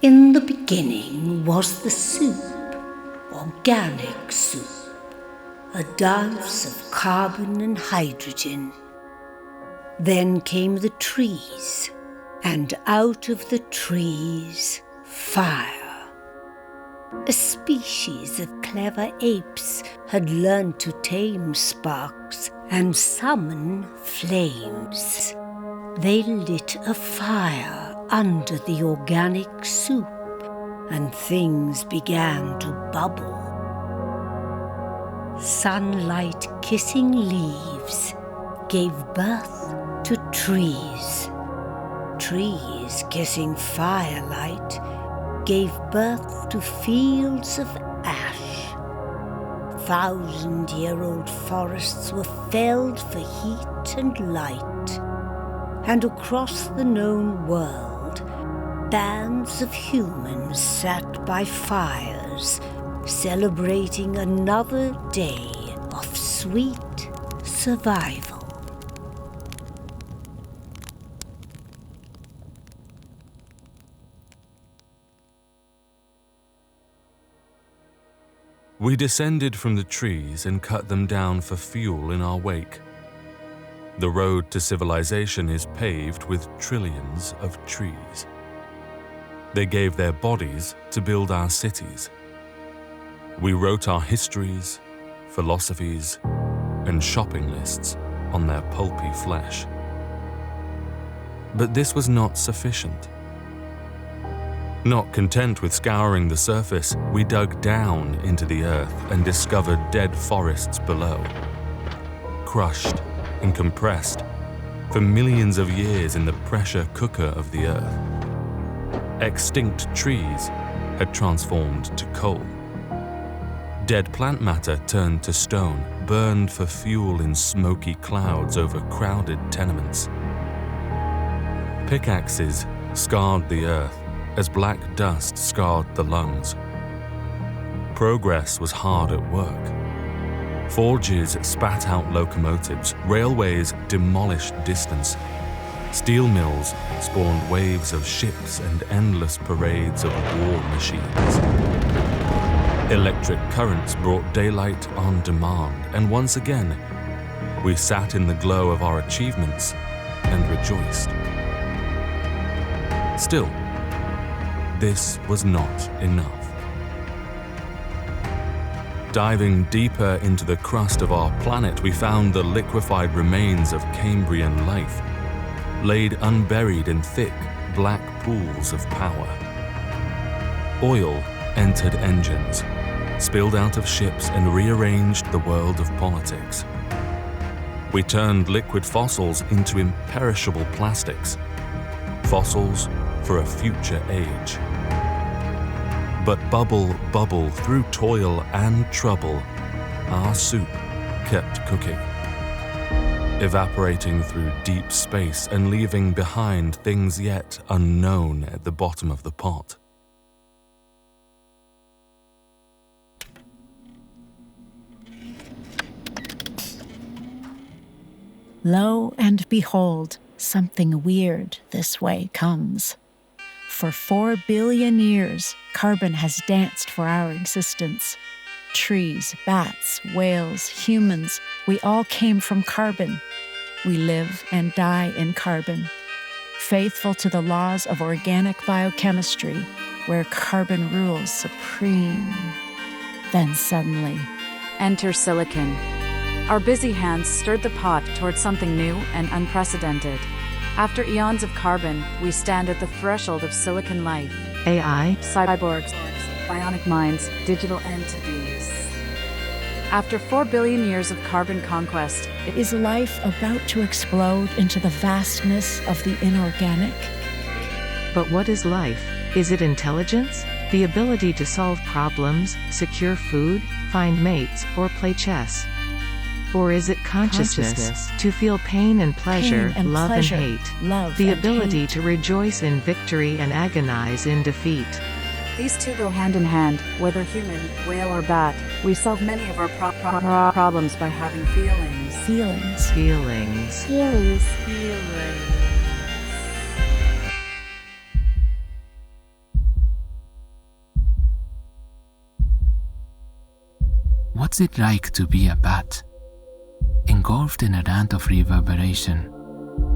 In the beginning was the soup, organic soup, a dance of carbon and hydrogen. Then came the trees, and out of the trees, fire. A species of clever apes had learned to tame sparks and summon flames. They lit a fire under the organic soup, and things began to bubble. Sunlight kissing leaves gave birth to trees. Trees kissing firelight gave birth to fields of ash. 1,000-year-old forests were felled for heat and light. And across the known world, bands of humans sat by fires, celebrating another day of sweet survival. We descended from the trees and cut them down for fuel in our wake. The road to civilization is paved with trillions of trees. They gave their bodies to build our cities. We wrote our histories, philosophies, and shopping lists on their pulpy flesh. But this was not sufficient. Not content with scouring the surface, we dug down into the earth and discovered dead forests below, crushed and compressed for millions of years in the pressure cooker of the earth. Extinct trees had transformed to coal. Dead plant matter turned to stone, burned for fuel in smoky clouds over crowded tenements. Pickaxes scarred the earth as black dust scarred the lungs. Progress was hard at work. Forges spat out locomotives, railways demolished distance. Steel mills spawned waves of ships and endless parades of war machines. Electric currents brought daylight on demand, and once again, we sat in the glow of our achievements and rejoiced. Still, this was not enough. Diving deeper into the crust of our planet, we found the liquefied remains of Cambrian life, laid unburied in thick, black pools of power. Oil entered engines, spilled out of ships, and rearranged the world of politics. We turned liquid fossils into imperishable plastics, fossils for a future age. But bubble, bubble, through toil and trouble, our soup kept cooking, evaporating through deep space and leaving behind things yet unknown at the bottom of the pot. Lo and behold, something weird this way comes. For 4 billion years, carbon has danced for our existence. Trees, bats, whales, humans, we all came from carbon. We live and die in carbon, faithful to the laws of organic biochemistry, where carbon rules supreme. Then suddenly, enter silicon. Our busy hands stirred the pot toward something new and unprecedented. After eons of carbon, we stand at the threshold of silicon life. AI, cyborgs, bionic minds, digital entities. After 4 billion years of carbon conquest, is life about to explode into the vastness of the inorganic? But what is life? Is it intelligence? The ability to solve problems, secure food, find mates, or play chess? Or is it consciousness, to feel pain and pleasure, love and hate, the ability to rejoice in victory and agonize in defeat? These two go hand in hand, whether human, whale or bat. We solve many of our problems by having feelings. Feelings. what's it like to be a bat? Engulfed in a land of reverberation,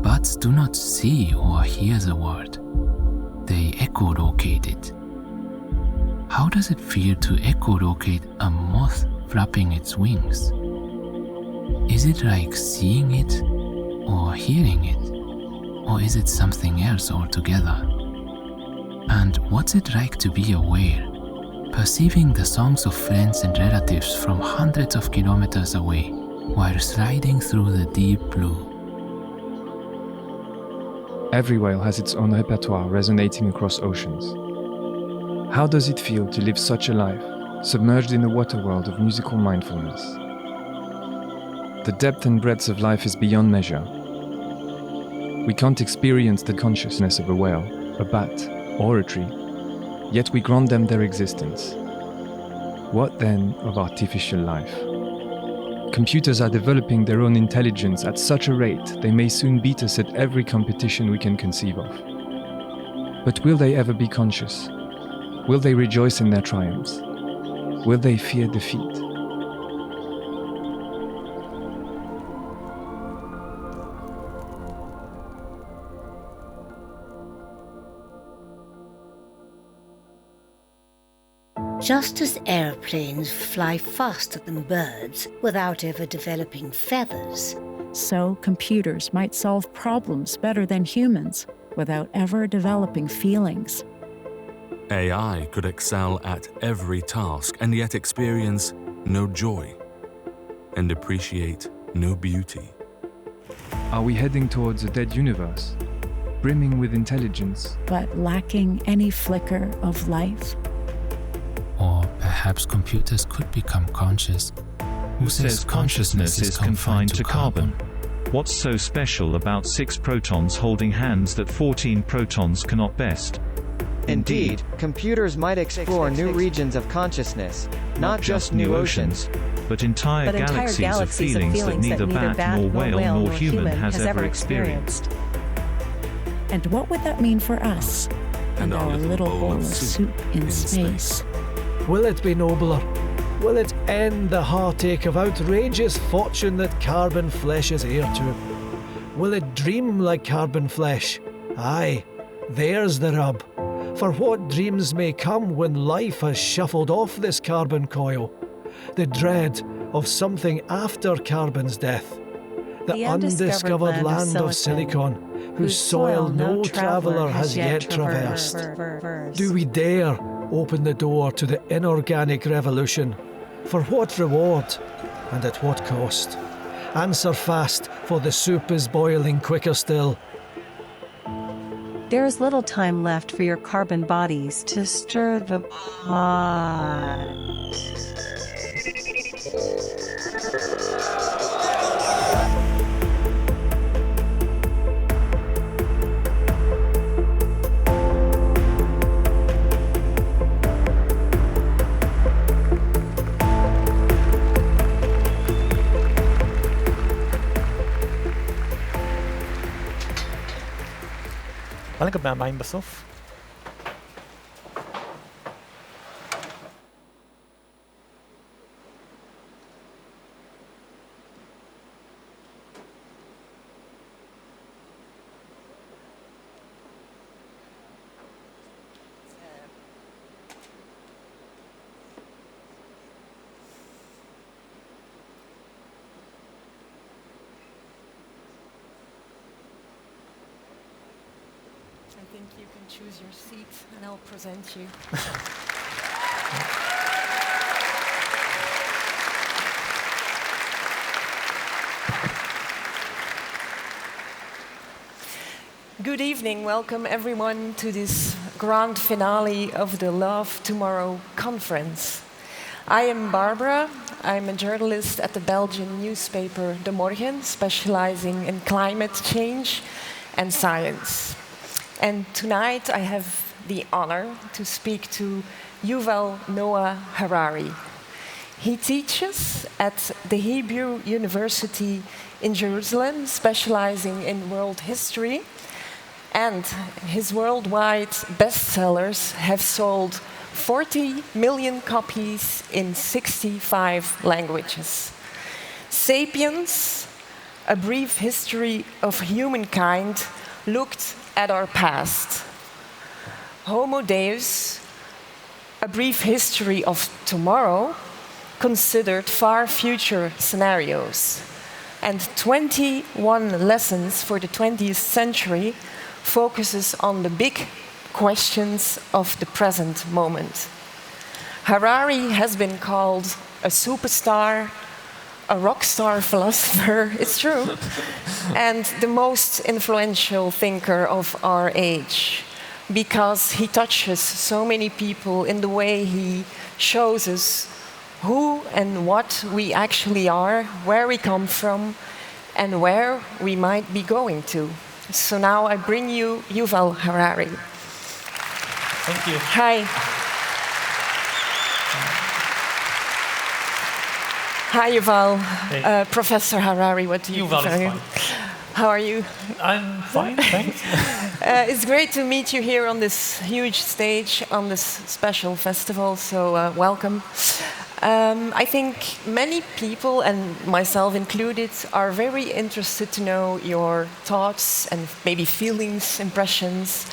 bats do not see or hear the word. They echolocate it. How does it feel to echolocate a moth flapping its wings? Is it like seeing it or hearing it? Or is it something else altogether? And what's it like to be a whale, perceiving the songs of friends and relatives from hundreds of kilometers away while sliding through the deep blue? Every whale has its own repertoire resonating across oceans. How does it feel to live such a life, submerged in a water world of musical mindfulness? The depth and breadth of life is beyond measure. We can't experience the consciousness of a whale, a bat, or a tree, yet we grant them their existence. What then of artificial life? Computers are developing their own intelligence at such a rate they may soon beat us at every competition we can conceive of. But will they ever be conscious? Will they rejoice in their triumphs? Will they fear defeat? Just as airplanes fly faster than birds without ever developing feathers, So computers might solve problems better than humans without ever developing feelings. AI could excel at every task and yet experience no joy and appreciate no beauty. Are we heading towards a dead universe, brimming with intelligence? But lacking any flicker of life? Or perhaps computers could become conscious. Who says consciousness is confined to carbon? What's so special about 6 protons holding hands that 14 protons cannot best? Indeed, computers might explore new regions of consciousness, not just new oceans, but entire galaxies of feelings that neither bat, nor whale, nor human has ever experienced. And what would that mean for us and our little bowl of soup in space? Will it be nobler? Will it end the heartache of outrageous fortune that carbon flesh is heir to? Will it dream like carbon flesh? Aye, there's the rub. For what dreams may come when life has shuffled off this carbon coil? The dread of something after carbon's death. The undiscovered land of silicon, whose soil no traveller has yet traversed. Do we dare open the door to the inorganic revolution? For what reward, and at what cost? Answer fast, for the soup is boiling quicker still. There is little time left for your carbon bodies to stir the pot. Well, good man, myself. I think you can choose your seat and I'll present you. Good evening, welcome everyone to this grand finale of the Love Tomorrow conference. I am Barbara, I'm a journalist at the Belgian newspaper De Morgen, specializing in climate change and science. And tonight I have the honor to speak to Yuval Noah Harari. He teaches at the Hebrew University in Jerusalem, specializing in world history. And his worldwide bestsellers have sold 40 million copies in 65 languages. Sapiens, a brief history of humankind, looked at our past. Homo Deus, a brief history of tomorrow, considered far future scenarios. And 21 lessons for the 20th century focuses on the big questions of the present moment. Harari has been called a superstar, a rock star philosopher, it's true, and the most influential thinker of our age, because he touches so many people in the way he shows us who and what we actually are, where we come from, and where we might be going to. So now I bring you Yuval Harari. Thank you. Hi. Hi, Yuval. Hey. Professor Harari, what do you Yuval prefer? is fine. How are you? I'm fine, thanks. It's great to meet you here on this huge stage, on this special festival, so welcome. I think many people, and myself included, are very interested to know your thoughts and maybe feelings, impressions,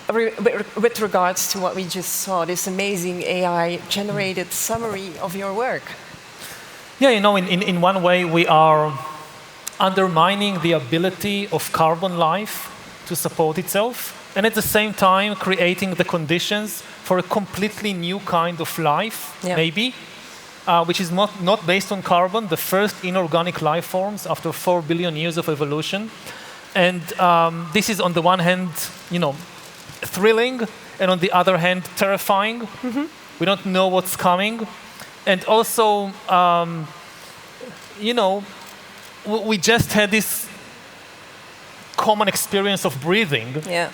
with regards to what we just saw, this amazing AI-generated summary of your work. Yeah, you know, in one way we are undermining the ability of carbon life to support itself, and at the same time creating the conditions for a completely new kind of life, maybe, which is not based on carbon, the first inorganic life forms after 4 billion years of evolution. And this is on the one hand, you know, thrilling, and on the other hand, terrifying. Mm-hmm. We don't know what's coming. And also, you know, we just had this common experience of breathing. Yeah.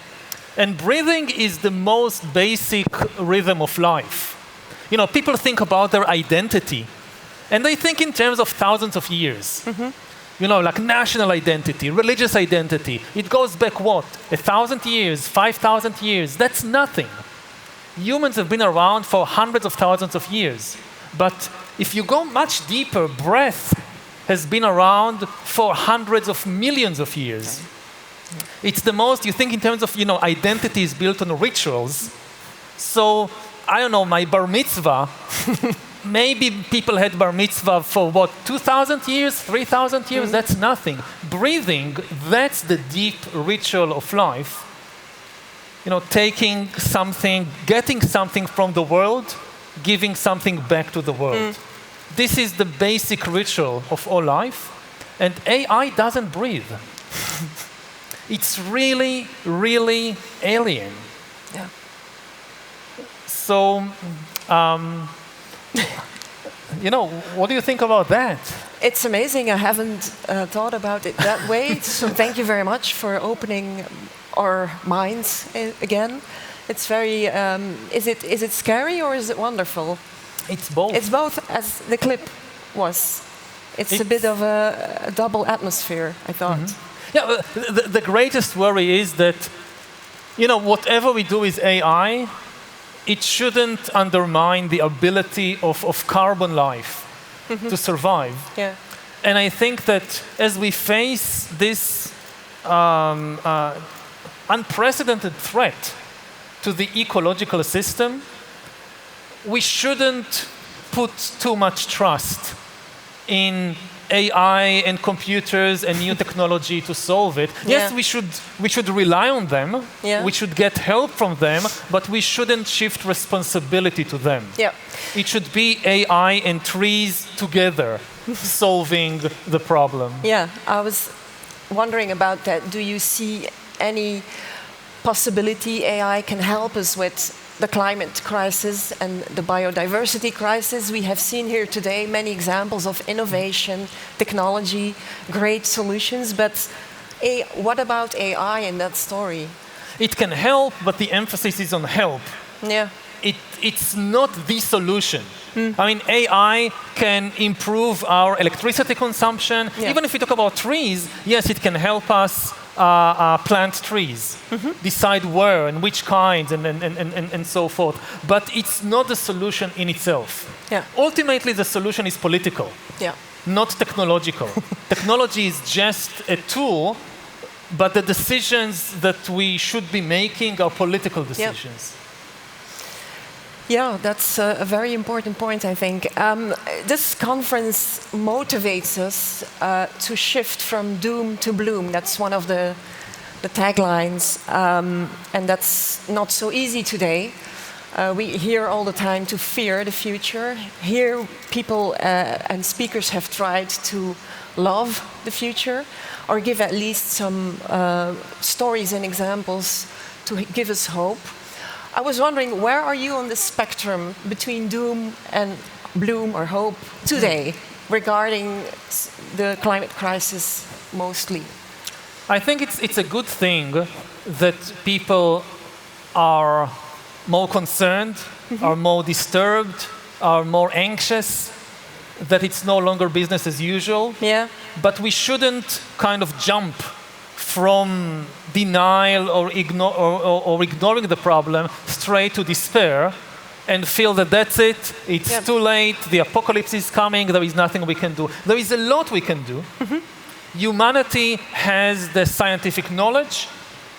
And breathing is the most basic rhythm of life. You know, people think about their identity, and they think in terms of thousands of years. Mm-hmm. You know, like national identity, religious identity. It goes back what? 1,000 years, 5,000 years. That's nothing. Humans have been around for hundreds of thousands of years. But if you go much deeper, breath has been around for hundreds of millions of years. Okay. It's the most, you think in terms of, you know, identity is built on rituals. So, I don't know, my bar mitzvah, maybe people had bar mitzvah for what, 2,000 years, 3,000 years? Mm-hmm. That's nothing. Breathing, that's the deep ritual of life. You know, taking something, getting something from the world, giving something back to the world. This is the basic ritual of all life, and AI doesn't breathe. It's really, really alien. Yeah. So, you know, what do you think about that? It's amazing. I haven't thought about it that way. So thank you very much for opening our minds again. It's very. Is it scary or is it wonderful? It's both. It's both, as the clip was. It's a bit of a double atmosphere, I thought. Mm-hmm. Yeah, the greatest worry is that, you know, whatever we do with AI, it shouldn't undermine the ability of carbon life to survive. Yeah. And I think that as we face this unprecedented threat to the ecological system, we shouldn't put too much trust in AI and computers and new technology to solve it. Yeah. Yes, we should rely on them. Yeah. We should get help from them, but we shouldn't shift responsibility to them. Yeah. It should be AI and trees together solving the problem. Yeah, I was wondering about that. Do you see any possibility AI can help us with the climate crisis and the biodiversity crisis? We have seen here today many examples of innovation, technology, great solutions, but what about AI in that story? It can help, but the emphasis is on help. Yeah. It's not the solution. I mean, AI can improve our electricity consumption. Yeah. Even if we talk about trees, yes, it can help us plant trees, decide where and which kinds and so forth. But it's not the solution in itself. Yeah. Ultimately, the solution is political, Yeah. not technological. Technology is just a tool, but the decisions that we should be making are political decisions. Yeah, that's a very important point, I think. This conference motivates us to shift from doom to bloom. That's one of the taglines, and that's not so easy today. We hear all the time to fear the future. Here, people and speakers have tried to love the future, or give at least some stories and examples to give us hope. I was wondering, where are you on the spectrum between doom and bloom or hope today regarding the climate crisis mostly? I think it's a good thing that people are more concerned, are more disturbed, are more anxious, that it's no longer business as usual. Yeah. But we shouldn't kind of jump from denial or ignoring the problem straight to despair and feel that that's it, it's too late, the apocalypse is coming, there is nothing we can do. There is a lot we can do. Humanity has the scientific knowledge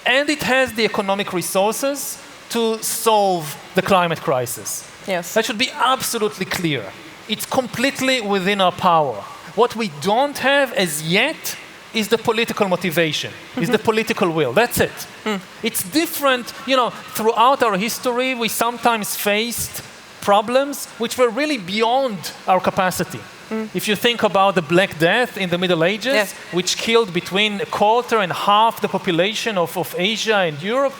and it has the economic resources to solve the climate crisis. Yes. That should be absolutely clear. It's completely within our power. What we don't have as yet is the political motivation, is the political will. That's it. It's different. You know, throughout our history, we sometimes faced problems which were really beyond our capacity. If you think about the Black Death in the Middle Ages, which killed between a quarter and half the population of Asia and Europe,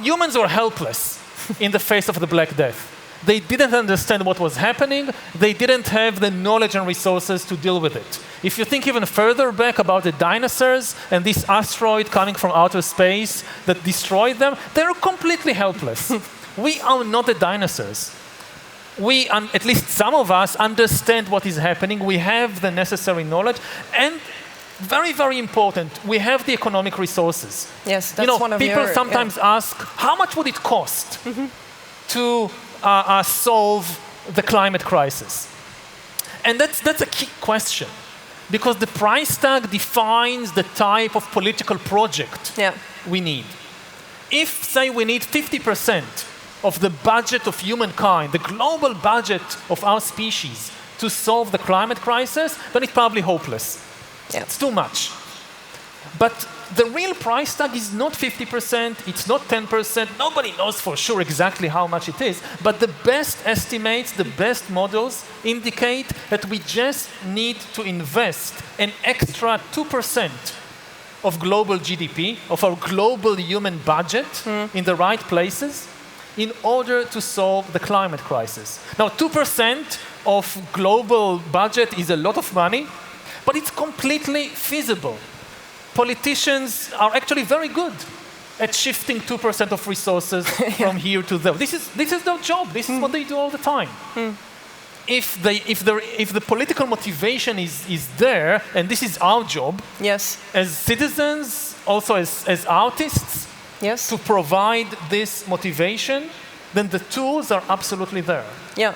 humans were helpless in the face of the Black Death. They didn't understand what was happening. They didn't have the knowledge and resources to deal with it. If you think even further back about the dinosaurs and this asteroid coming from outer space that destroyed them, they're completely helpless. We are not the dinosaurs. We, at least some of us, understand what is happening. We have the necessary knowledge. And very, very important, we have the economic resources. Yes, that's one of people sometimes ask, how much would it cost to solve the climate crisis? And that's a key question, because the price tag defines the type of political project we need. If, say, we need 50% of the budget of humankind, the global budget of our species, to solve the climate crisis, then it's probably hopeless. It's too much. But the real price tag is not 50%, it's not 10%, nobody knows for sure exactly how much it is, but the best estimates, the best models indicate that we just need to invest an extra 2% of global GDP, of our global human budget, in the right places in order to solve the climate crisis. Now, 2% of global budget is a lot of money, but it's completely feasible. Politicians are actually very good at shifting 2% of resources from here to there. This is their job. This is what they do all the time. If the political motivation is there, and this is our job, as citizens, also as artists, to provide this motivation, then the tools are absolutely there. Yeah.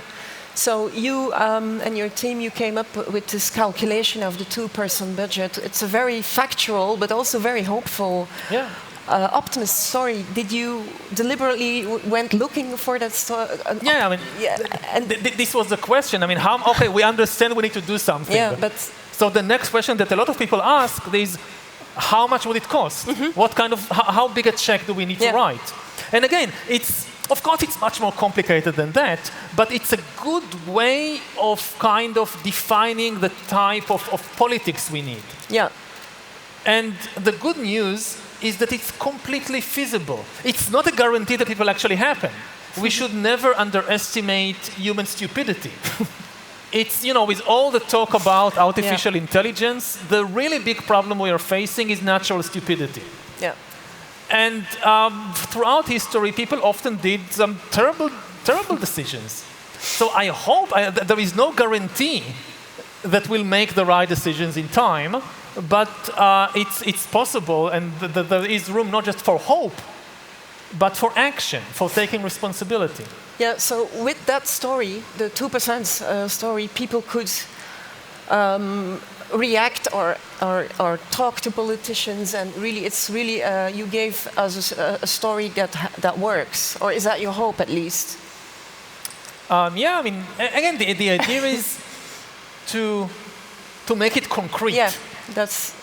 So you and your team, you came up with this calculation of the 2% budget. It's a very factual, but also very hopeful, optimist story. Did you deliberately went looking for that story? Yeah, I mean, and this was the question. I mean, okay, we understand we need to do something. Yeah, but so the next question that a lot of people ask is, how much would it cost? What kind of, how big a check do we need to write? And again, of course, it's much more complicated than that, but it's a good way of kind of defining the type of politics we need. Yeah. And the good news is that it's completely feasible. It's not a guarantee that it will actually happen. We should never underestimate human stupidity. It's, with all the talk about artificial intelligence, the really big problem we are facing is natural stupidity. Yeah. And throughout history, people often did some terrible, terrible decisions. So I hope there is no guarantee that we'll make the right decisions in time, but it's possible, and there is room not just for hope, but for action, for taking responsibility. Yeah, so with that story, the 2% story, people could react or talk to politicians, and really, it's really, you gave us a story that works, or is that your hope at least? Yeah, I mean, again, the idea is to make it concrete. Yeah, that's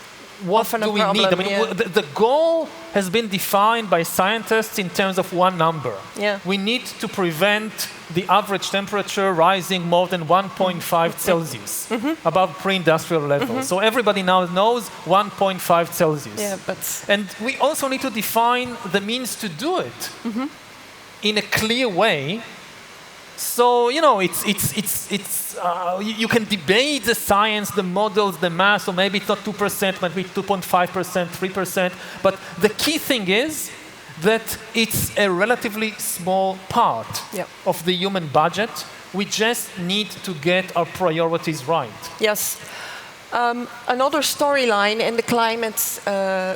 what often do a we problem. need? I mean, the goal has been defined by scientists in terms of one number. Yeah. We need to prevent the average temperature rising more than 1.5 Celsius above pre-industrial levels. So everybody now knows 1.5 Celsius. Yeah, but and we also need to define the means to do it in a clear way. So, you know, you can debate the science, the models, the math, so maybe it's not 2%, maybe 2.5%, 3%, but the key thing is that it's a relatively small part of the human budget. We just need to get our priorities right. Yes. Another storyline in the climate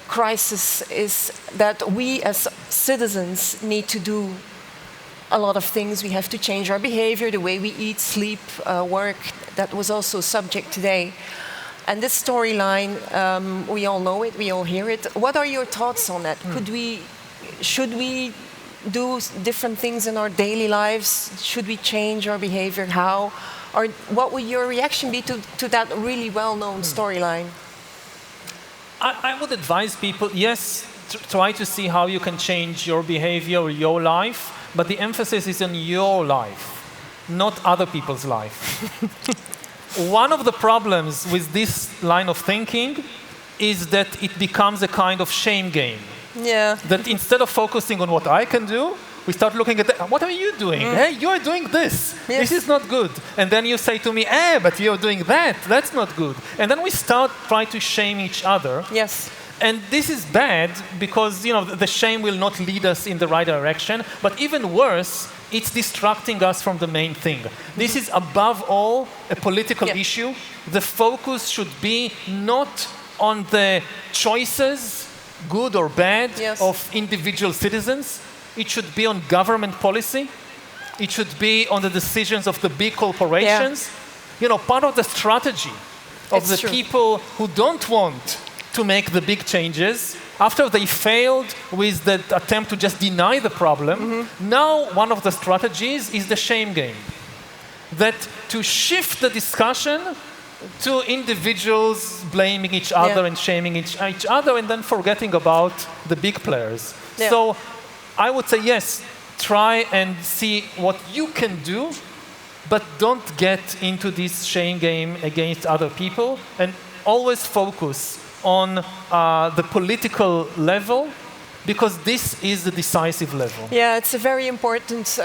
crisis is that we as citizens need to do a lot of things. We have to change our behavior, the way we eat, sleep, work. That was also subject today. And this storyline, we all know it, we all hear it. What are your thoughts on that? Should we do different things in our daily lives? Should we change our behavior? How? Or what would your reaction be to that really well-known storyline? I would advise people, yes, try to see how you can change your behavior or your life, but the emphasis is on your life, not other people's life. One of the problems with this line of thinking is that it becomes a kind of shame game. Yeah. That instead of focusing on what I can do, we start looking at what are you doing? Hey, you're doing this. Yes. This is not good. And then you say to me, but you're doing that. That's not good. And then we start trying to shame each other. Yes. And this is bad because, you know, the shame will not lead us in the right direction. But even worse, it's distracting us from the main thing. This is above all a political issue. The focus should be not on the choices, good or bad, of individual citizens. It should be on government policy. It should be on the decisions of the big corporations. You know, part of the strategy of the people who don't want to make the big changes, after they failed with the attempt to just deny the problem, now one of the strategies is the shame game. That to shift the discussion to individuals blaming each other and shaming each other and then forgetting about the big players. Yeah. So I would say, yes, try and see what you can do, but don't get into this shame game against other people, and always focus on the political level, because this is the decisive level. Yeah, it's a very important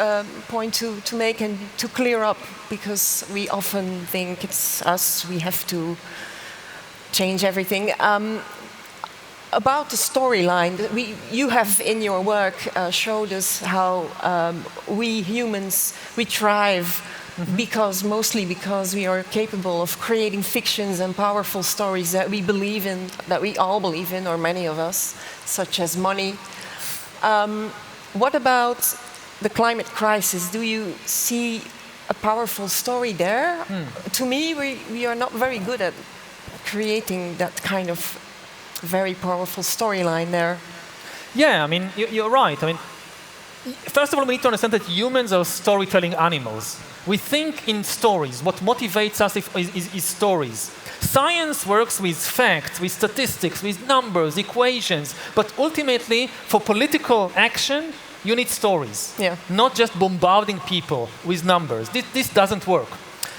point to make and to clear up, because we often think it's us, we have to change everything. About the storyline, you have in your work showed us how we humans, we thrive mostly because we are capable of creating fictions and powerful stories that we believe in, that we all believe in, or many of us, such as money. What about the climate crisis? Do you see a powerful story there? To me, we are not very good at creating that kind of very powerful storyline there. Yeah, I mean, you're right. I mean, first of all, we need to understand that humans are storytelling animals. We think in stories. What motivates us is stories. Science works with facts, with statistics, with numbers, equations. But ultimately, for political action, you need stories. Not just bombarding people with numbers. This doesn't work.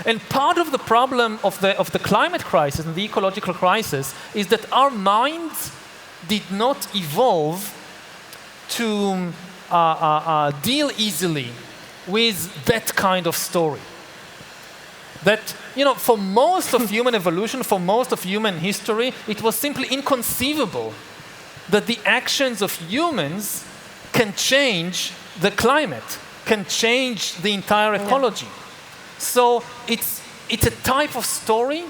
And part of the problem of the climate crisis and the ecological crisis is that our minds did not evolve to deal easily with that kind of story. That, you know, for most of human evolution, for most of human history, it was simply inconceivable that the actions of humans can change the climate, can change the entire ecology. So it's a type of story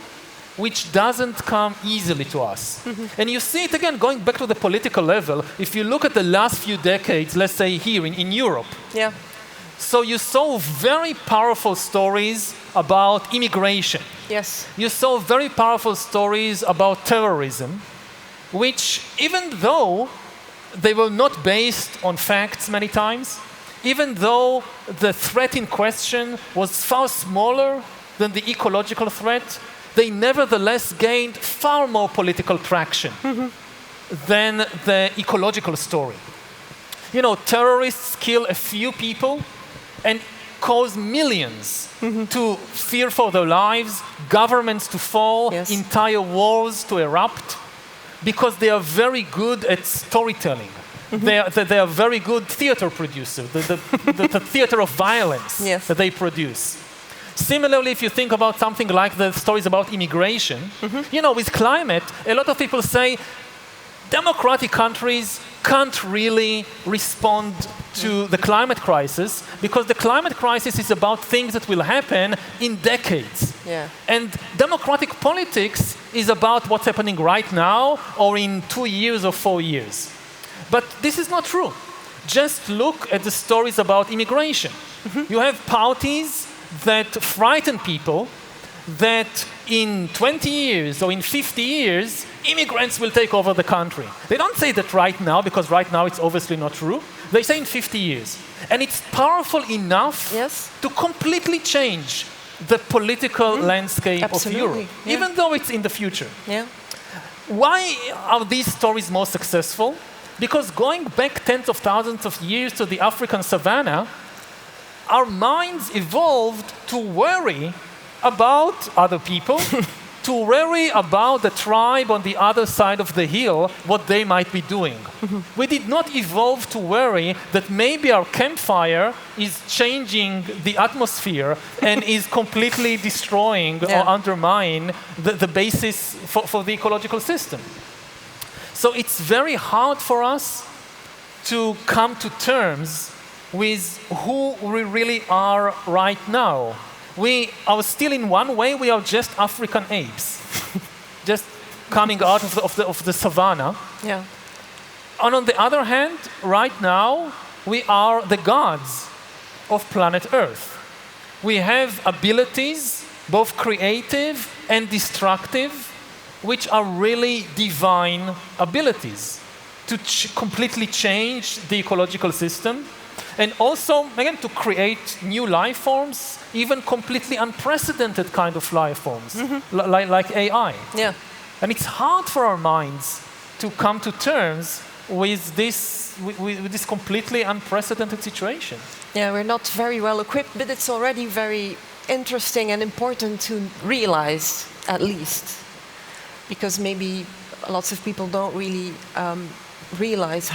which doesn't come easily to us. And you see it again, going back to the political level, if you look at the last few decades, let's say here in Europe. Yeah. So you saw very powerful stories about immigration. Yes. You saw very powerful stories about terrorism, which even though they were not based on facts many times, even though the threat in question was far smaller than the ecological threat, they nevertheless gained far more political traction than the ecological story. You know, terrorists kill a few people and cause millions to fear for their lives, governments to fall, entire wars to erupt, because they are very good at storytelling. They are very good theater producers, the theater of violence that they produce. Similarly, if you think about something like the stories about immigration, you know, with climate, a lot of people say democratic countries can't really respond to the climate crisis because the climate crisis is about things that will happen in decades. Yeah. And democratic politics is about what's happening right now or in 2 years or 4 years. But this is not true. Just look at the stories about immigration. You have parties that frighten people that in 20 years or in 50 years, immigrants will take over the country. They don't say that right now, because right now it's obviously not true. They say in 50 years. And it's powerful enough to completely change the political landscape of Europe, even though it's in the future. Yeah. Why are these stories more successful? Because going back tens of thousands of years to the African savanna, our minds evolved to worry about other people, to worry about the tribe on the other side of the hill, what they might be doing. We did not evolve to worry that maybe our campfire is changing the atmosphere and is completely destroying or undermining the basis for the ecological system. So it's very hard for us to come to terms with who we really are right now. We are still, in one way, we are just African apes, just coming out of the savannah. Yeah. And on the other hand, right now, we are the gods of planet Earth. We have abilities, both creative and destructive, which are really divine abilities to completely change the ecological system. And also, again, to create new life forms, even completely unprecedented kind of life forms, like AI. Yeah. And it's hard for our minds to come to terms with this completely unprecedented situation. Yeah, we're not very well equipped, but it's already very interesting and important to realize, at least. Because maybe lots of people don't really realize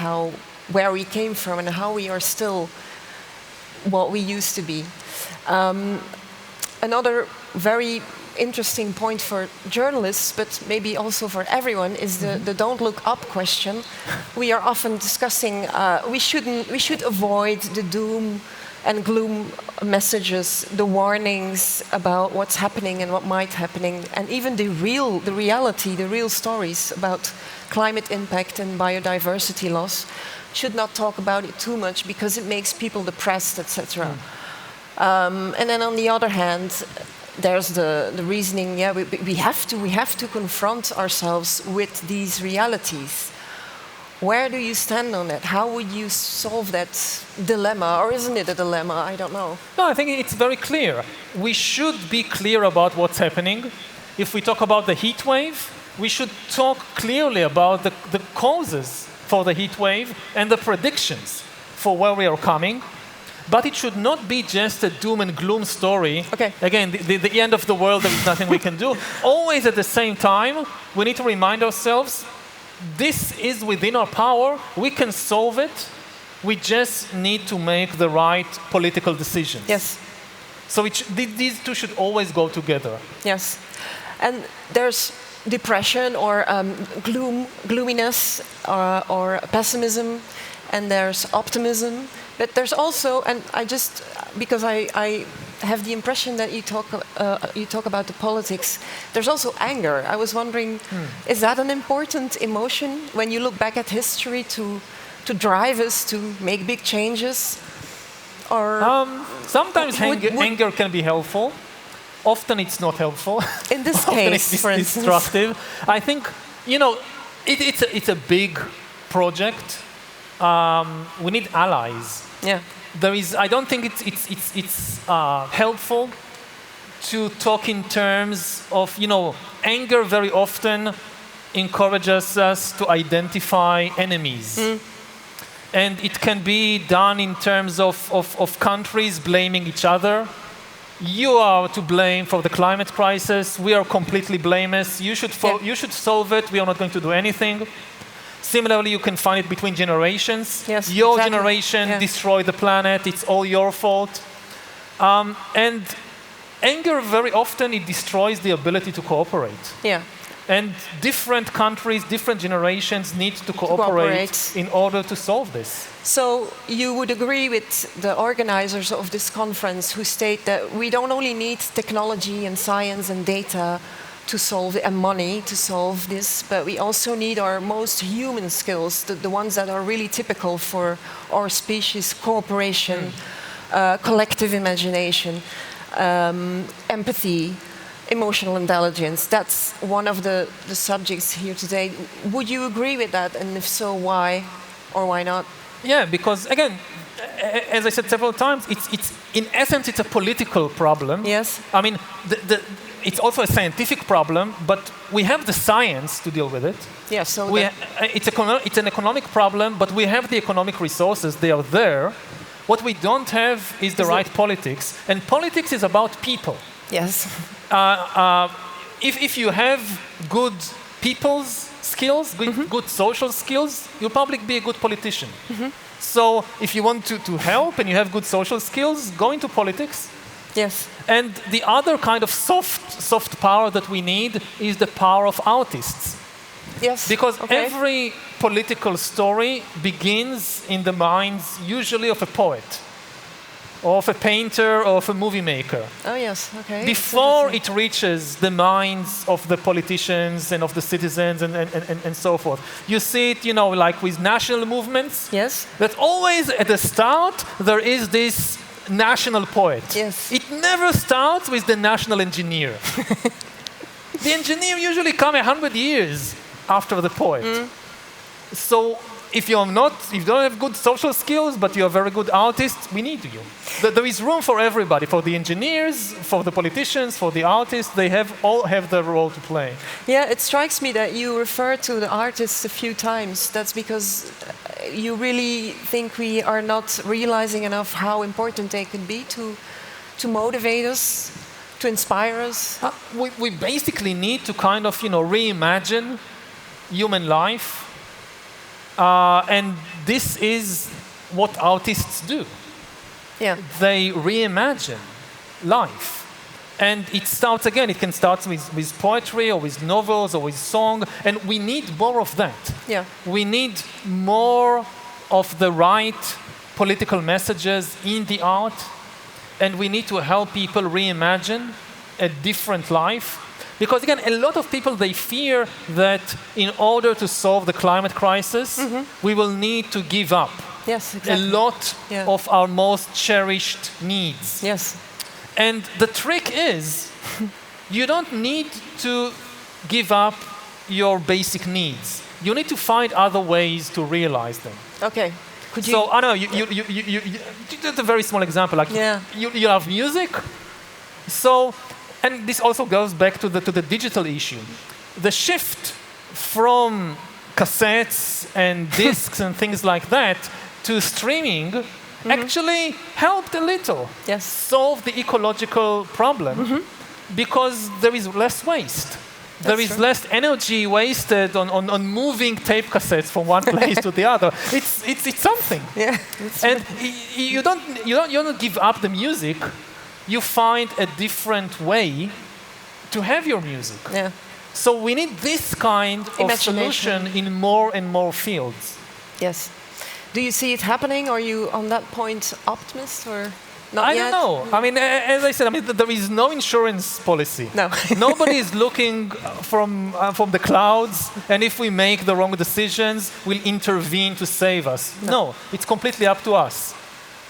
where we came from and how we are still what we used to be. Another very interesting point for journalists, but maybe also for everyone, is the don't look up question. We are often discussing we should avoid the doom and gloom messages, the warnings about what's happening and what might happening, and even the reality, the real stories about climate impact and biodiversity loss. Should not talk about it too much because it makes people depressed, etc. And then on the other hand, there's the reasoning. Yeah, we have to confront ourselves with these realities. Where do you stand on that? How would you solve that dilemma, or isn't it a dilemma? I don't know. No, I think it's very clear. We should be clear about what's happening. If we talk about the heat wave, we should talk clearly about the causes for the heat wave and the predictions for where we are coming. But it should not be just a doom and gloom story. Okay. Again, the end of the world, there is nothing we can do. Always at the same time, we need to remind ourselves, this is within our power. We can solve it. We just need to make the right political decisions. Yes. So these two should always go together. Yes. And there's depression or gloominess or pessimism and there's optimism, but there's also, and I just, because I have the impression that you talk about the politics, there's also anger. I was wondering, is that an important emotion when you look back at history to drive us to make big changes? Or sometimes anger can be helpful. Often it's not helpful. In this Often case, it's for instance. destructive. I think, it's a big project. We need allies. Yeah. I don't think it's helpful to talk in terms of, anger very often encourages us to identify enemies. And it can be done in terms of countries blaming each other. You are to blame for the climate crisis. We are completely blameless. You should solve it. We are not going to do anything. Similarly, you can find it between generations. Yes, your exactly. generation destroyed the planet. It's all your fault. And anger, very often, it destroys the ability to cooperate. Yeah. And different countries, different generations need to cooperate in order to solve this. So you would agree with the organizers of this conference who state that we don't only need technology and science and data to solve and money to solve this, but we also need our most human skills, the ones that are really typical for our species: cooperation, collective imagination, empathy, emotional intelligence. That's one of the subjects here today. Would you agree with that? And if so, why or why not? Yeah, because again, as I said several times, it's in essence, it's a political problem. Yes. I mean, it's also a scientific problem, but we have the science to deal with it. Yeah, so it's an economic problem, but we have the economic resources. They are there. What we don't have is the right politics. And politics is about people. Yes. If you have good people's skills, good social skills, you'll probably be a good politician. So if you want to help and you have good social skills, go into politics. Yes. And the other kind of soft power that we need is the power of artists. Yes. Because every political story begins in the minds usually of a poet, or of a painter, or of a movie maker. Oh, yes, okay. Before it reaches the minds of the politicians and of the citizens and so forth. You see it, like with national movements. Yes. That always at the start, there is this national poet. Yes. It never starts with the national engineer. The engineer usually comes 100 years after the poet. So if you don't have good social skills, but you're a very good artist, we need you. There is room for everybody, for the engineers, for the politicians, for the artists. They all have their role to play. Yeah, it strikes me that you refer to the artists a few times. That's because you really think we are not realizing enough how important they can be to motivate us, to inspire us. We basically need to kind of, reimagine human life. And this is what artists do. Yeah. They reimagine life. And it starts again, it can start with poetry or with novels or with song, and we need more of that. Yeah. We need more of the right political messages in the art, and we need to help people reimagine a different life. Because again, a lot of people, they fear that in order to solve the climate crisis, we will need to give up a lot of our most cherished needs. Yes. And the trick is, you don't need to give up your basic needs. You need to find other ways to realize them. Okay. So, I know, you did a very small example. Like, you love music. So, and this also goes back to the digital issue. The shift from cassettes and discs and things like that to streaming actually helped a little solve the ecological problem because there is less waste. There is less energy wasted on moving tape cassettes from one place to the other. It's something. Yeah. And you don't give up the music. You find a different way to have your music. Yeah. So we need this kind of solution in more and more fields. Yes. Do you see it happening? Are you on that point optimist or not I yet? don't know. I mean, as I said, I mean, there is no insurance policy. No. Nobody is looking from the clouds, and if we make the wrong decisions, we'll intervene to save us. No, it's completely up to us.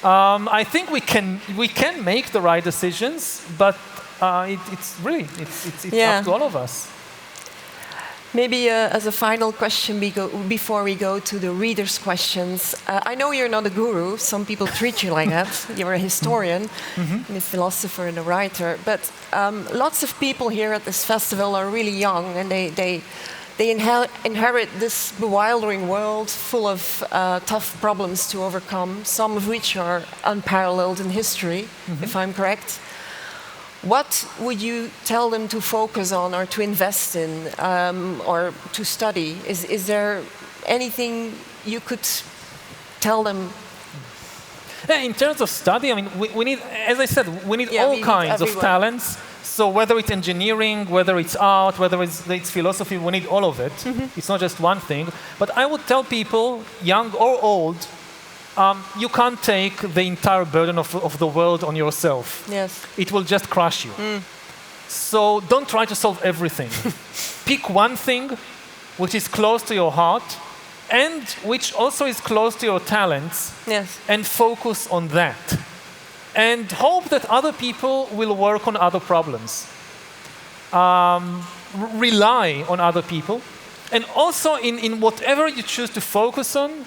I think we can make the right decisions, but it's up to all of us. Maybe as a final question before we go to the readers' questions. I know you're not a guru. Some people treat you like that. You're a historian, and a philosopher and a writer. But lots of people here at this festival are really young, and they inherit this bewildering world full of tough problems to overcome, some of which are unparalleled in history, if I'm correct. What would you tell them to focus on or to invest in or to study? Is there anything you could tell them? In terms of study, I mean, we need, as I said, we need all kinds of talents. So whether it's engineering, whether it's art, whether it's philosophy, we need all of it. It's not just one thing. But I would tell people, young or old, you can't take the entire burden of the world on yourself. Yes. It will just crush you. So don't try to solve everything. Pick one thing which is close to your heart and which also is close to your talents, and focus on that. And hope that other people will work on other problems. Rely on other people. And also, in whatever you choose to focus on,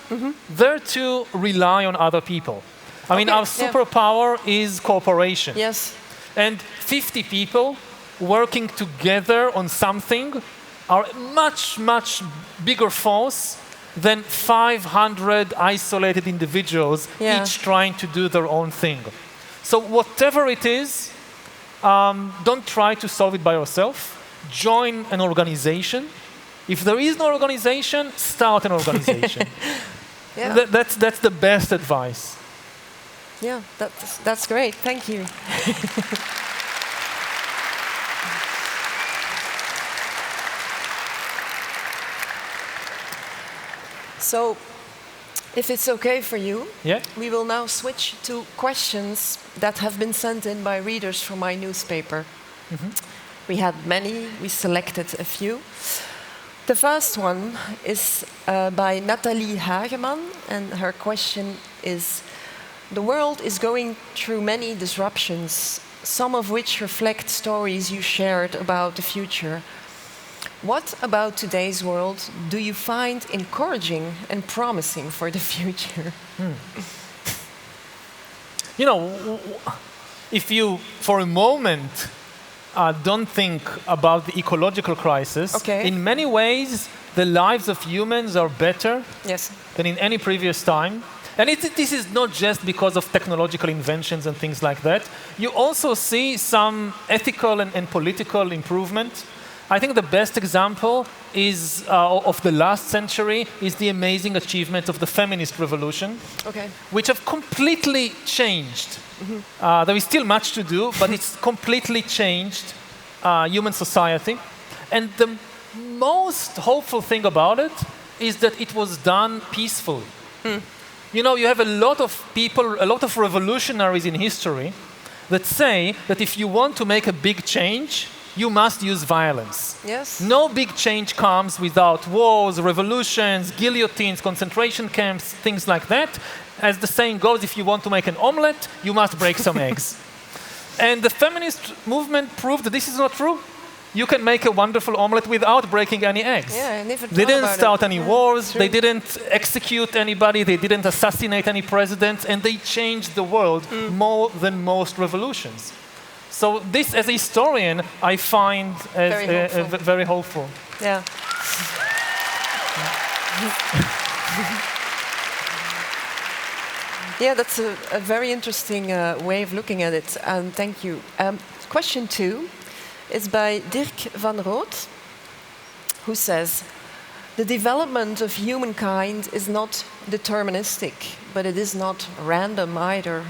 there to rely on other people. I mean, our superpower is cooperation. Yes. And 50 people working together on something are a much, much bigger force than 500 isolated individuals, each trying to do their own thing. So whatever it is, don't try to solve it by yourself. Join an organization. If there is no organization, start an organization. That's the best advice. Yeah, that's great. Thank you. So, if it's okay for you, we will now switch to questions that have been sent in by readers from my newspaper. We had many, we selected a few. The first one is by Nathalie Hageman, and her question is, the world is going through many disruptions, some of which reflect stories you shared about the future. What about today's world do you find encouraging and promising for the future? You know, if you, for a moment, don't think about the ecological crisis. In many ways, the lives of humans are better than in any previous time. And this is not just because of technological inventions and things like that. You also see some ethical and political improvement. I think the best example is of the last century is the amazing achievement of the feminist revolution, which have completely changed. There is still much to do, but it's completely changed human society. And the most hopeful thing about it is that it was done peacefully. You know, you have a lot of people, a lot of revolutionaries in history that say that if you want to make a big change, you must use violence. No big change comes without wars, revolutions, guillotines, concentration camps, things like that. As the saying goes, if you want to make an omelette, you must break some eggs. And the feminist movement proved that this is not true. You can make a wonderful omelette without breaking any eggs. They didn't start any wars, they didn't execute anybody, they didn't assassinate any presidents, and they changed the world more than most revolutions. So this, as a historian, I find as very hopeful. Yeah. Yeah, that's a very interesting way of looking at it. Thank you. Question 2 is by Dirk van Rood, who says, the development of humankind is not deterministic, but it is not random either.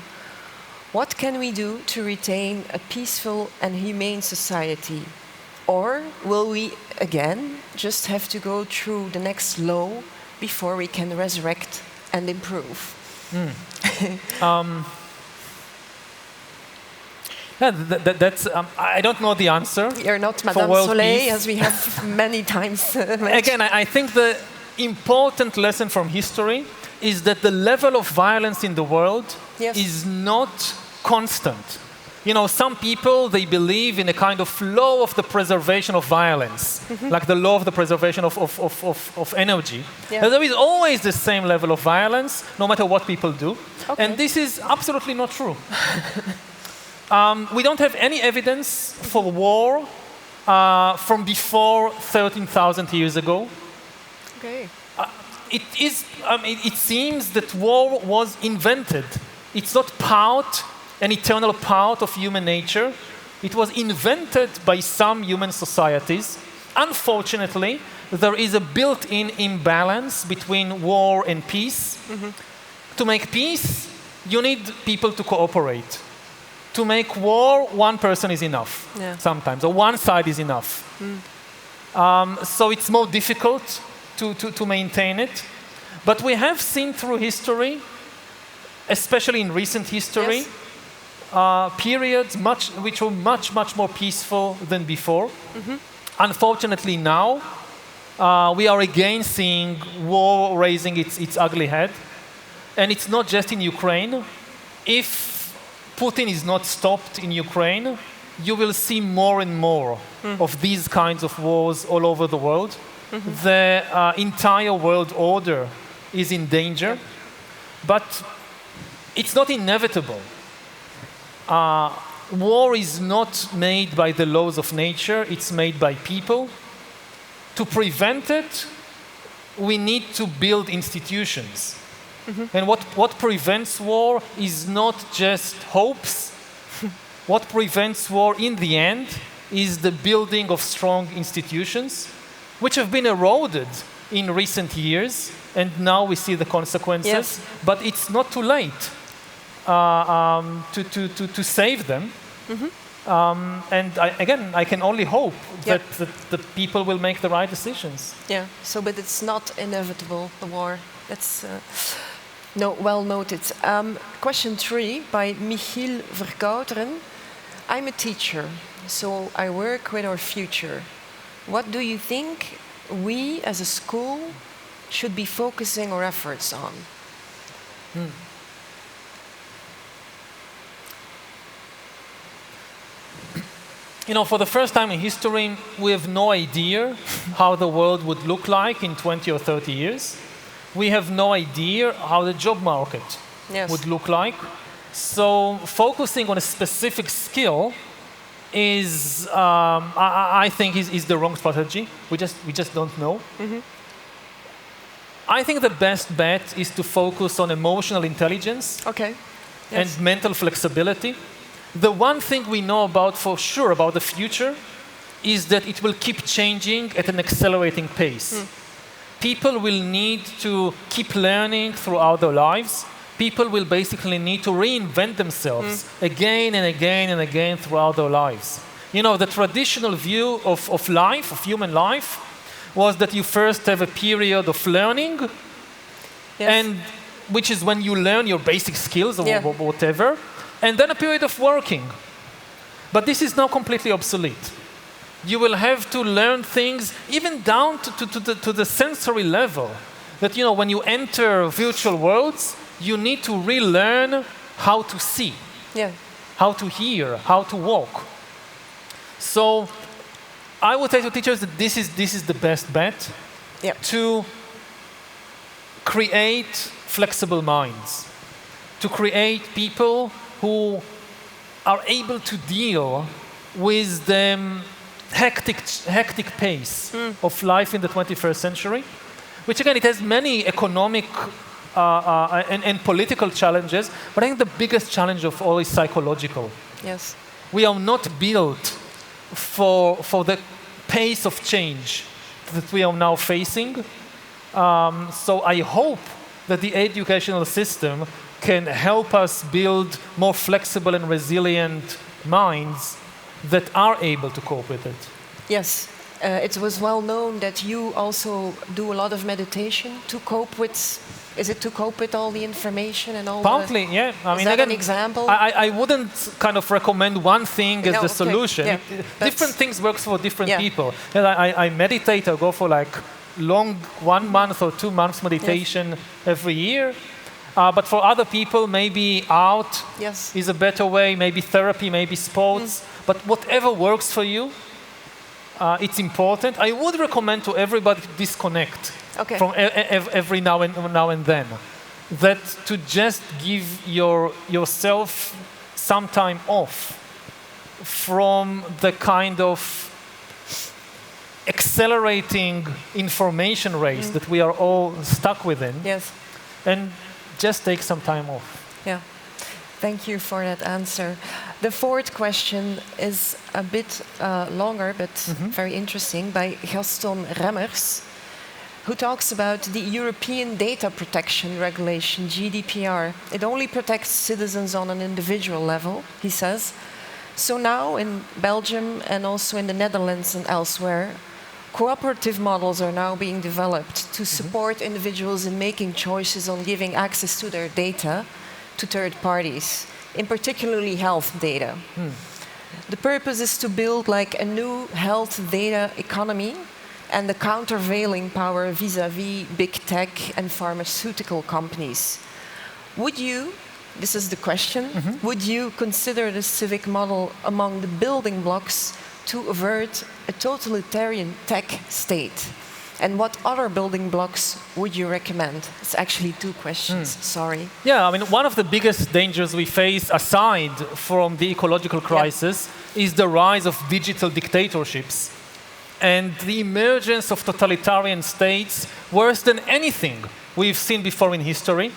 What can we do to retain a peaceful and humane society? Or will we, again, just have to go through the next law before we can resurrect and improve? That's, I don't know the answer. You're not for Madame world Soleil, peace. as we have many times mentioned. Again, I think the important lesson from history is that the level of violence in the world is not constant. You know, some people, they believe in a kind of law of the preservation of violence, like the law of the preservation of energy. Yeah. And there is always the same level of violence, no matter what people do. Okay. And this is absolutely not true. We don't have any evidence for war from before 13,000 years ago. Okay. It seems that war was invented. It's not an eternal part of human nature. It was invented by some human societies. Unfortunately, there is a built-in imbalance between war and peace. To make peace, you need people to cooperate. To make war, one person is enough sometimes, or one side is enough. So it's more difficult to maintain it. But we have seen through history, especially in recent history, periods which were much more peaceful than before. Unfortunately now, we are again seeing war raising its ugly head. And it's not just in Ukraine. If Putin is not stopped in Ukraine, you will see more and more of these kinds of wars all over the world. The entire world order is in danger, but it's not inevitable. War is not made by the laws of nature, it's made by people. To prevent it, we need to build institutions. And what prevents war is not just hopes. What prevents war in the end is the building of strong institutions, which have been eroded in recent years, and now we see the consequences. But it's not too late to save them. And I can only hope that the people will make the right decisions. Yeah, but it's not inevitable, the war. That's well noted. Question 3 by Michiel Verkouteren. I'm a teacher, so I work with our future. What do you think we as a school should be focusing our efforts on? You know, for the first time in history, we have no idea how the world would look like in 20 or 30 years. We have no idea how the job market would look like. So focusing on a specific skill is, I think, is the wrong strategy. We just don't know. I think the best bet is to focus on emotional intelligence and mental flexibility. The one thing we know for sure about the future is that it will keep changing at an accelerating pace. People will need to keep learning throughout their lives. People will basically need to reinvent themselves again and again and again throughout their lives. You know, the traditional view of life, of human life, was that you first have a period of learning, and which is when you learn your basic skills or whatever, and then a period of working. But this is now completely obsolete. You will have to learn things even down to the sensory level. That, you know, when you enter virtual worlds, you need to relearn how to see, how to hear, how to walk. So I would say to teachers that this is the best bet to create flexible minds, to create people who are able to deal with the hectic pace of life in the 21st century, which again, it has many economic and political challenges, but I think the biggest challenge of all is psychological. Yes. We are not built for the pace of change that we are now facing. So I hope that the educational system can help us build more flexible and resilient minds that are able to cope with it. Yes, It was well known that you also do a lot of meditation to cope with. Is it to cope with all the information and all? Partly, yeah. I mean, that again, an example? I wouldn't kind of recommend one thing as the solution. Yeah, different things works for different Yeah. people. And I meditate. I go for like long 1 month or 2 months meditation every year. But for other people, maybe art is a better way. Maybe therapy, maybe sports. But whatever works for you, it's important. I would recommend to everybody to disconnect from every now and then. That to just give yourself some time off from the kind of accelerating information race that we are all stuck within. Yes. And just take some time off. Yeah. Thank you for that answer. The fourth question is a bit longer, but very interesting, by Gaston Remmers, who talks about the European Data Protection Regulation, GDPR. It only protects citizens on an individual level, he says. So now in Belgium and also in the Netherlands and elsewhere, cooperative models are now being developed to support individuals in making choices on giving access to their data to third parties, in particularly health data. The purpose is to build like a new health data economy and the countervailing power vis-à-vis big tech and pharmaceutical companies. Would you, this is the question, would you consider the civic model among the building blocks to avert a totalitarian tech state? And what other building blocks would you recommend? It's actually two questions, sorry. Yeah, I mean, one of the biggest dangers we face, aside from the ecological crisis, is the rise of digital dictatorships and the emergence of totalitarian states worse than anything we've seen before in history.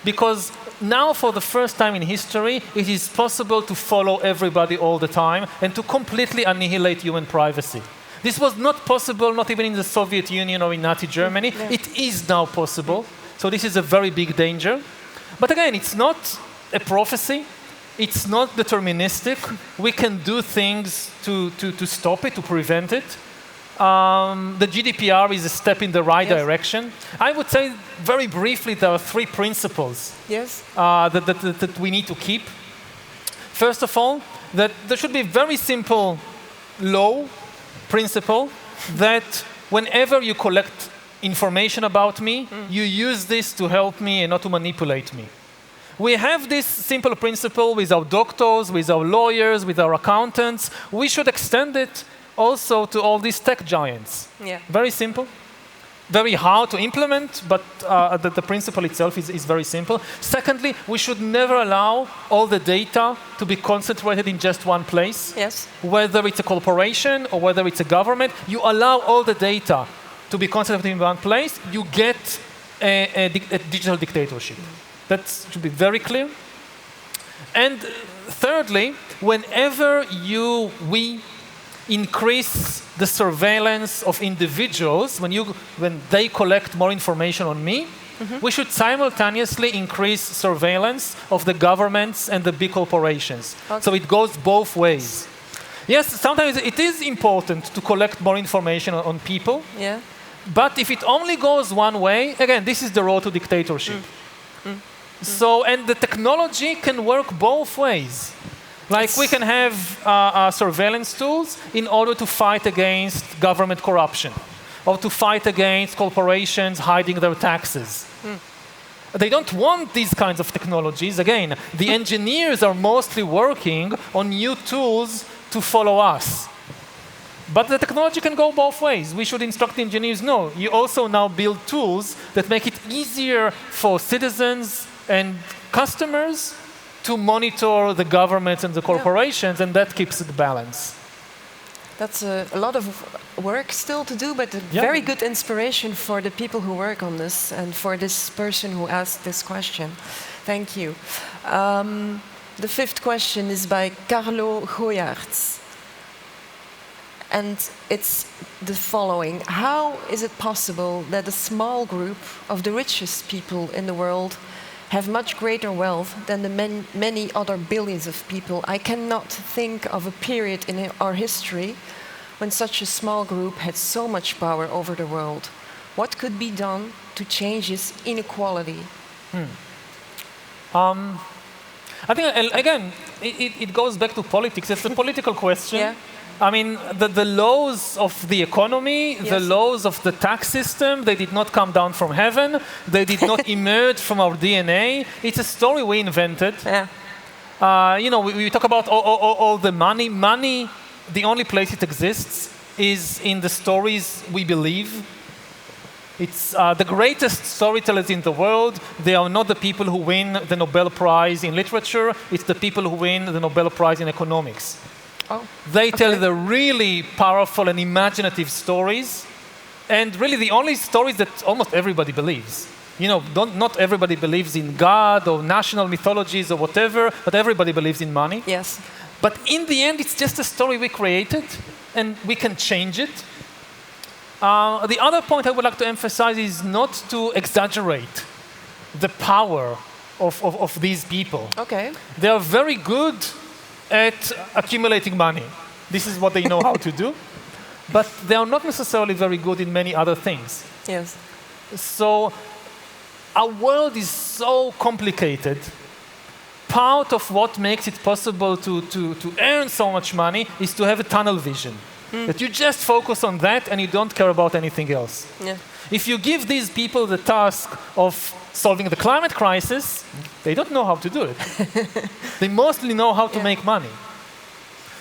Because now, for the first time in history, it is possible to follow everybody all the time and to completely annihilate human privacy. This was not possible, not even in the Soviet Union or in Nazi Germany. It is now possible. So this is a very big danger. But again, it's not a prophecy. It's not deterministic. We can do things to stop it, to prevent it. The GDPR is a step in the right direction. I would say, very briefly, there are 3 principles that we need to keep. First of all, that there should be a very simple law principle that whenever you collect information about me, you use this to help me and not to manipulate me. We have this simple principle with our doctors, with our lawyers, with our accountants. We should extend it also to all these tech giants. Very simple. Very hard to implement, but the principle itself is very simple. Secondly, we should never allow all the data to be concentrated in just one place. Whether it's a corporation or whether it's a government, you allow all the data to be concentrated in one place, you get a digital dictatorship. That should be very clear. And thirdly, whenever we increase the surveillance of individuals, when they collect more information on me, we should simultaneously increase surveillance of the governments and the big corporations. So it goes both ways. Yes, sometimes it is important to collect more information on people, but if it only goes one way, again, this is the road to dictatorship. So, and the technology can work both ways. Like we can have surveillance tools in order to fight against government corruption or to fight against corporations hiding their taxes. They don't want these kinds of technologies. Again, the engineers are mostly working on new tools to follow us. But the technology can go both ways. We should instruct the engineers, no, you also now build tools that make it easier for citizens and customers to monitor the governments and the corporations, and that keeps the balance. That's a lot of work still to do, but a very good inspiration for the people who work on this and for this person who asked this question. Thank you. The 5th question is by Carlo Goyaerts. And it's the following. How is it possible that a small group of the richest people in the world have much greater wealth than the many other billions of people? I cannot think of a period in our history when such a small group had so much power over the world? What could be done to change this inequality? I think, again, it goes back to politics. It's a political question. Yeah. I mean, the laws of the economy, the laws of the tax system, they did not come down from heaven. They did not emerge from our DNA. It's a story we invented. Yeah. We talk about all the money. Money, the only place it exists is in the stories we believe. It's the greatest storytellers in the world. They are not the people who win the Nobel Prize in literature. It's the people who win the Nobel Prize in economics. Oh, they tell the really powerful and imaginative stories, and really the only stories that almost everybody believes. Not everybody believes in God or national mythologies or whatever, but everybody believes in money. Yes. But in the end, it's just a story we created, and we can change it. The other point I would like to emphasize is not to exaggerate the power of these people. Okay. They are very good at accumulating money. This is what they know how to do. But they are not necessarily very good in many other things. Yes. So our world is so complicated. Part of what makes it possible to earn so much money is to have a tunnel vision. That you just focus on that and you don't care about anything else. Yeah. If you give these people the task of solving the climate crisis, they don't know how to do it. They mostly know how to make money.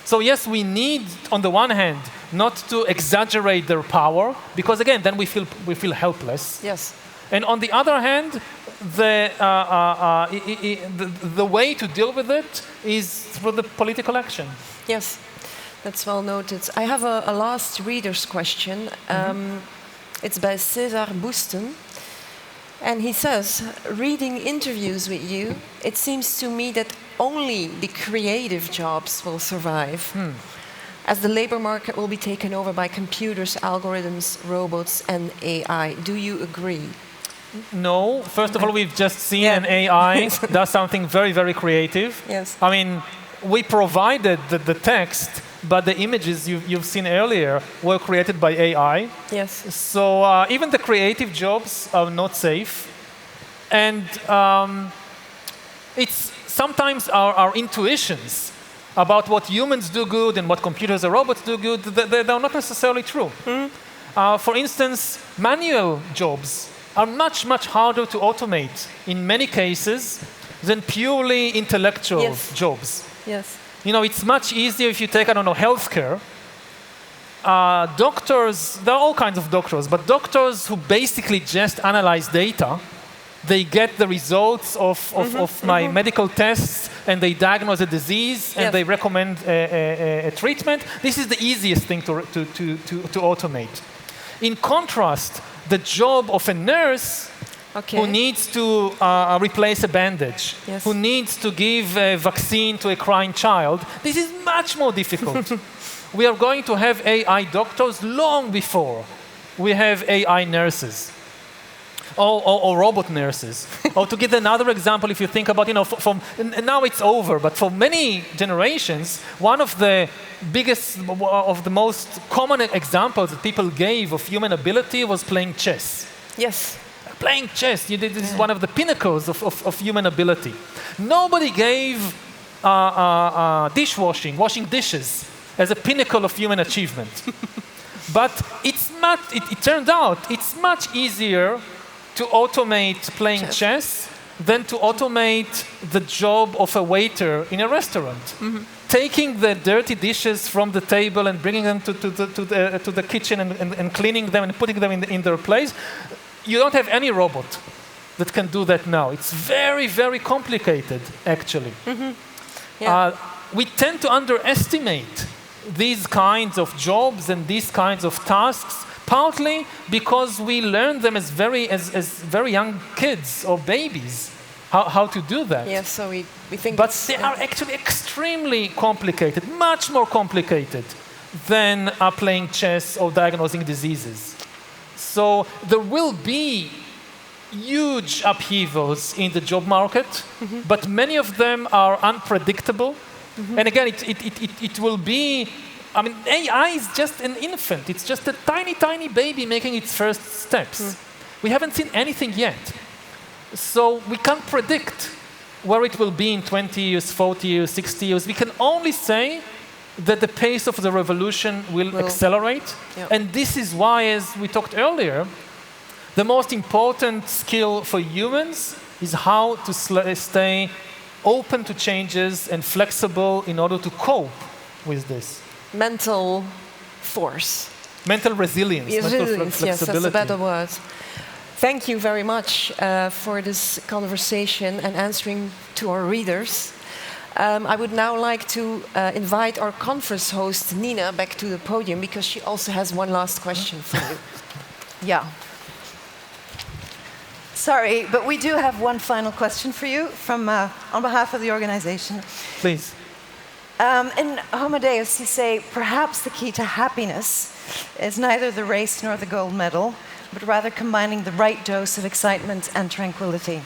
So yes, we need, on the one hand, not to exaggerate their power, because again, then we feel helpless. Yes. And on the other hand, the way to deal with it is through the political action. Yes. That's well noted. I have a last reader's question. It's by Cesar Boosten. And he says, reading interviews with you, it seems to me that only the creative jobs will survive, as the labor market will be taken over by computers, algorithms, robots, and AI. Do you agree? No. First of all, we've just seen an AI does something very, very creative. Yes. I mean, we provided the text, but the images you've seen earlier were created by AI. Yes. So even the creative jobs are not safe. And it's sometimes our intuitions about what humans do good and what computers or robots do good, they're not necessarily true. For instance, manual jobs are much, much harder to automate in many cases than purely intellectual jobs. Yes. It's much easier if you take, healthcare. Doctors, there are all kinds of doctors, but doctors who basically just analyze data, they get the results of my medical tests, and they diagnose a disease, and they recommend a treatment. This is the easiest thing to automate. In contrast, the job of a nurse who needs to replace a bandage, who needs to give a vaccine to a crying child, this is much more difficult. We are going to have AI doctors long before we have AI nurses or robot nurses. Or to give another example, if you think about, now it's over, but for many generations, one of the biggest, of the most common examples that people gave of human ability was playing chess. Yes. Playing chess, this is one of the pinnacles of human ability. Nobody gave dishwashing, washing dishes, as a pinnacle of human achievement. But it turned out it's much easier to automate playing chess than to automate the job of a waiter in a restaurant. Taking the dirty dishes from the table and bringing them to the kitchen and cleaning them and putting them in their place. You don't have any robot that can do that now. It's very, very complicated, actually. We tend to underestimate these kinds of jobs and these kinds of tasks, partly because we learn them as very young kids or babies, how to do that. Yes, so we think. But they are actually extremely complicated, much more complicated than playing chess or diagnosing diseases. So there will be huge upheavals in the job market, but many of them are unpredictable. And again, it will be I mean, AI is just an infant. It's just a tiny, tiny baby making its first steps. We haven't seen anything yet. So we can't predict where it will be in 20 years, 40 years, 60 years. We can only say that the pace of the revolution will accelerate. Yep. And this is why, as we talked earlier, the most important skill for humans is how to stay open to changes and flexible in order to cope with this. Mental force. Mental resilience. Resilience, yes, that's a better word. Thank you very much for this conversation and answering to our readers. I would now like to invite our conference host, Nina, back to the podium because she also has one last question for you. Yeah. Sorry, but we do have one final question for you from on behalf of the organization. Please. In Homo Deus, you say, perhaps the key to happiness is neither the race nor the gold medal, but rather combining the right dose of excitement and tranquility.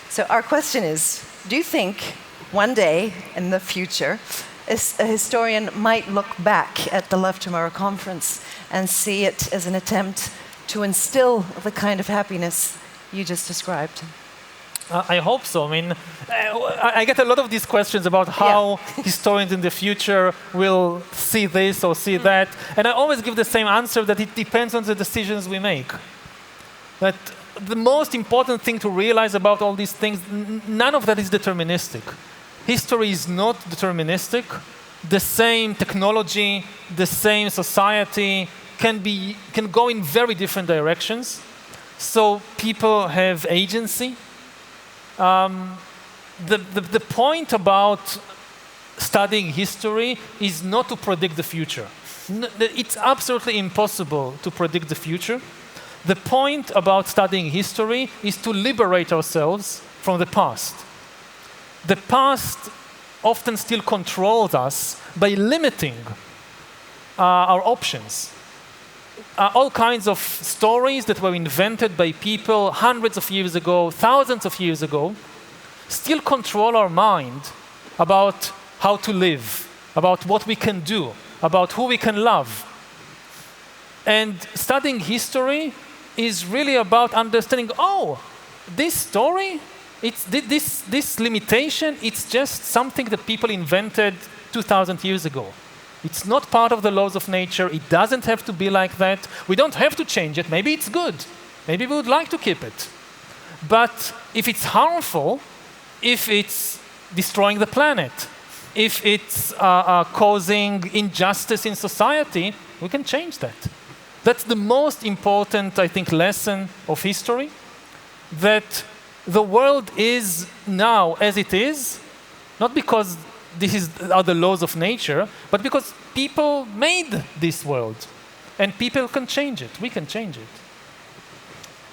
So our question is, do you think one day in the future, a historian might look back at the Love Tomorrow conference and see it as an attempt to instill the kind of happiness you just described? I hope so. I mean, I get a lot of these questions about how historians in the future will see this or see that. And I always give the same answer, that it depends on the decisions we make. That the most important thing to realize about all these things, none of that is deterministic. History is not deterministic. The same technology, the same society can go in very different directions. So people have agency. The point about studying history is not to predict the future. It's absolutely impossible to predict the future. The point about studying history is to liberate ourselves from the past. The past often still controls us by limiting our options. All kinds of stories that were invented by people hundreds of years ago, thousands of years ago, still control our mind about how to live, about what we can do, about who we can love. And studying history is really about understanding, oh, this story, this limitation, it's just something that people invented 2,000 years ago. It's not part of the laws of nature. It doesn't have to be like that. We don't have to change it. Maybe it's good. Maybe we would like to keep it. But if it's harmful, if it's destroying the planet, if it's causing injustice in society, we can change that. That's the most important, I think, lesson of history, that the world is now as it is, not because these are the laws of nature, but because people made this world. And people can change it. We can change it.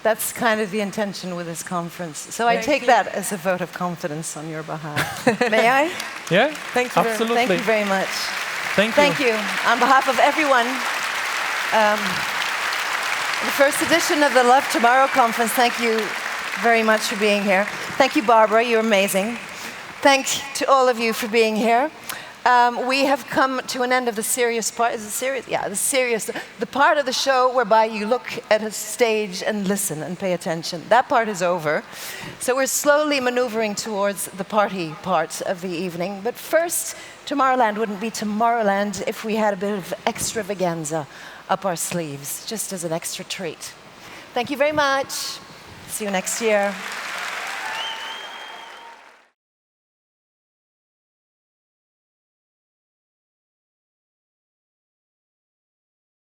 That's kind of the intention with this conference. So I take that as a vote of confidence on your behalf. May I? Yeah, thank you. absolutely. Thank you very much. Thank you. Thank you. On behalf of everyone, the first edition of the Love Tomorrow conference, thank you very much for being here. Thank you, Barbara. You're amazing. Thanks to all of you for being here. We have come to an end of the serious part. Is it serious? Yeah, the part of the show whereby you look at a stage and listen and pay attention. That part is over. So we're slowly maneuvering towards the party part of the evening. But first, Tomorrowland wouldn't be Tomorrowland if we had a bit of extravaganza up our sleeves, just as an extra treat. Thank you very much. See you next year.